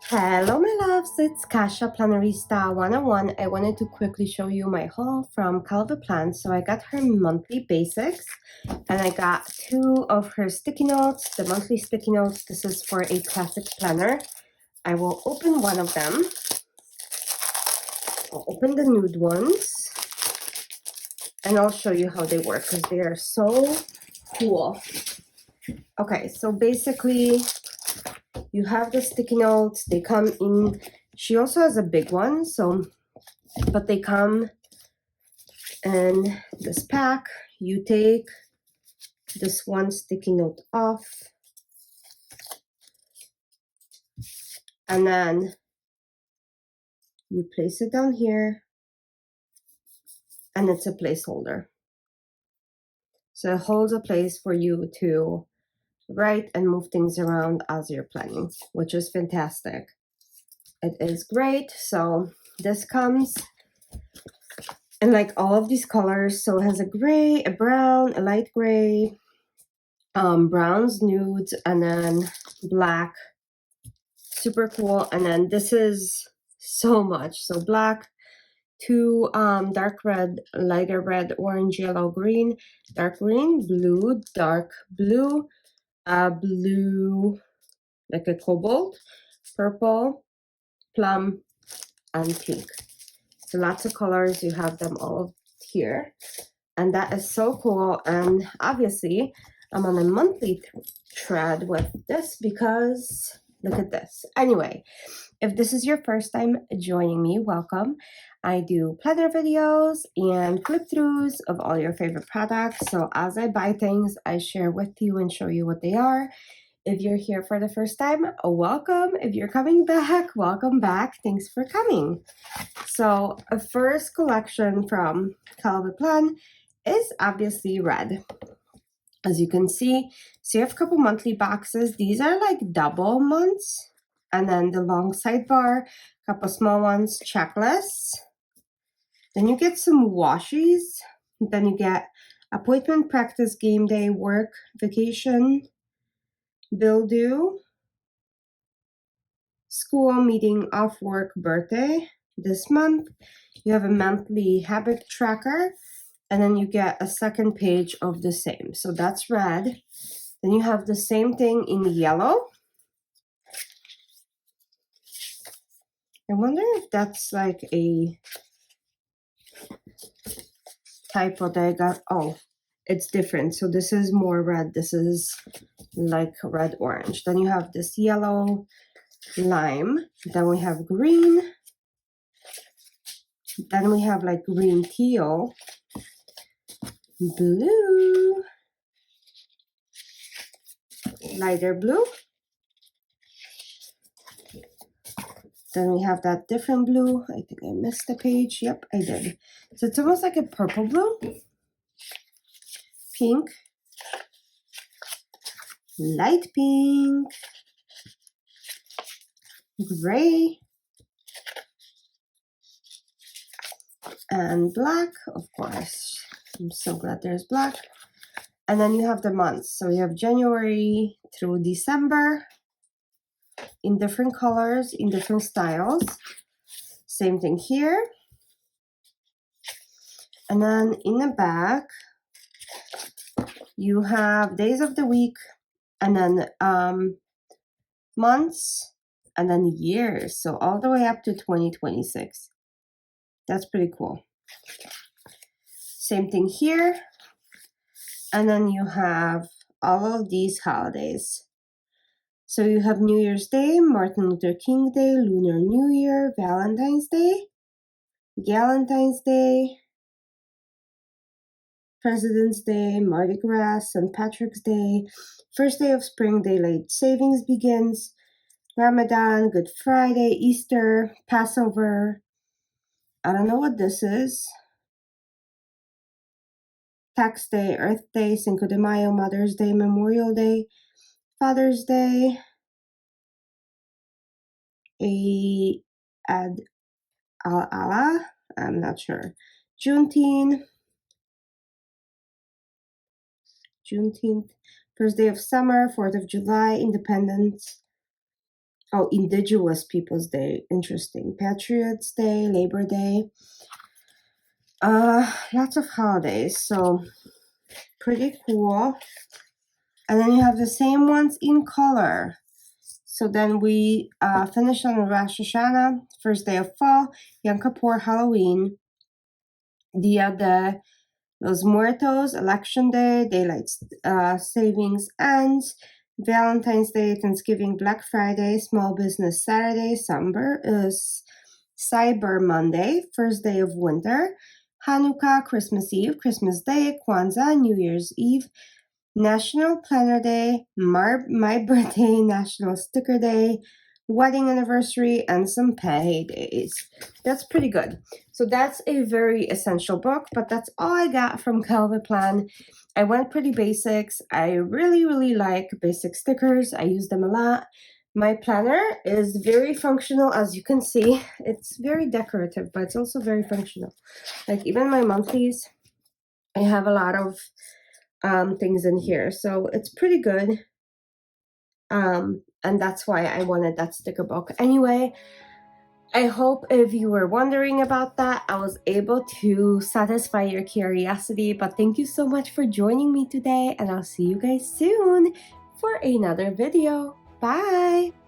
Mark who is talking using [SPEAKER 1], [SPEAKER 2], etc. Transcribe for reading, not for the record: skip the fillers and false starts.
[SPEAKER 1] Hello my loves, it's Kasha Plannerista 101. I wanted to quickly show you my haul from Kellofaplan. So I got her monthly basics and I got two of her sticky notes, the monthly sticky notes. This is for a classic planner. I will open one of them. I'll open the nude ones and I'll show you how they work because they are so cool. Okay, so basically you have the sticky notes. They come in, she also has a big one, but they come in this pack. You take this one sticky note off, and then you place it down here, and it's a placeholder. So it holds a place for you to write and move things around as you're planning, which is fantastic. It is great. So this comes in like all of these colors. So it has a gray, a brown, a light gray, browns, nudes, and then black. Super cool. And then this is so much. So black, two dark red, lighter red, orange, yellow, green, dark green, blue, dark blue, blue like a cobalt, purple, plum, and pink. So lots of colors. You have them all here, and that is so cool. And obviously I'm on a monthly thread with this because look at this. Anyway, if this is your first time joining me, welcome. I do planner videos and flip throughs of all your favorite products. So as I buy things, I share with you and show you what they are. If you're here for the first time, welcome. If you're coming back, welcome back. Thanks for coming. So a first collection from Kellofaplan is obviously red. As you can see, so you have a couple monthly boxes. These are like double months. And then the long sidebar, a couple small ones, checklists. Then you get some washies. Then you get appointment, practice, game day, work, vacation, bill due, school, meeting, off work, birthday. This month, you have a monthly habit tracker. And then you get a second page of the same. So that's red. Then you have the same thing in yellow. I wonder if that's like a typo that I got. Oh, it's different. So this is more red. This is like red orange. Then you have this yellow lime. Then we have green. Then we have like green teal, blue, lighter blue. Then we have that different blue. I think I missed a page. Yep, I did. So it's almost like a purple blue, pink, light pink, gray, and black, of course. I'm so glad there's black. And then you have the months. So you have January through December in different colors, in different styles. Same thing here. And then in the back, you have days of the week, and then months, and then years. So all the way up to 2026. That's pretty cool. Same thing here. And then you have all of these holidays. So you have New Year's Day, Martin Luther King Day, Lunar New Year, Valentine's Day, Galentine's Day, President's Day, Mardi Gras, St. Patrick's Day, first day of spring, daylight savings begins, Ramadan, Good Friday, Easter, Passover. I don't know what this is. Tax Day, Earth Day, Cinco de Mayo, Mother's Day, Memorial Day, Father's Day, Ad al-Allah, I'm not sure. Juneteenth, first day of summer, 4th of July, Independence. Oh, Indigenous Peoples Day. Interesting. Patriots Day, Labor Day. Lots of holidays. So pretty cool. And then you have the same ones in color. So then we finish on Rosh Hashanah, first day of fall, Yom Kippur, Halloween, Dia de los Muertos, Election Day, Daylight Savings Ends, Valentine's Day, Thanksgiving, Black Friday, Small Business Saturday, Cyber Monday, first day of winter, Hanukkah, Christmas Eve, Christmas Day, Kwanzaa, New Year's Eve, National Planner Day, my birthday, National Sticker Day, wedding anniversary, and some paydays. That's pretty good. So that's a very essential book, but that's all I got from Kellofaplan. I went pretty basics. I really like basic stickers. I use them a lot. My planner is very functional, as you can see. It's very decorative, but it's also very functional. Like even my monthlies, I have a lot of things in here, so it's pretty good. And that's why I wanted that sticker book. Anyway, I hope if you were wondering about that, I was able to satisfy your curiosity. But thank you so much for joining me today, and I'll see you guys soon for another video. Bye!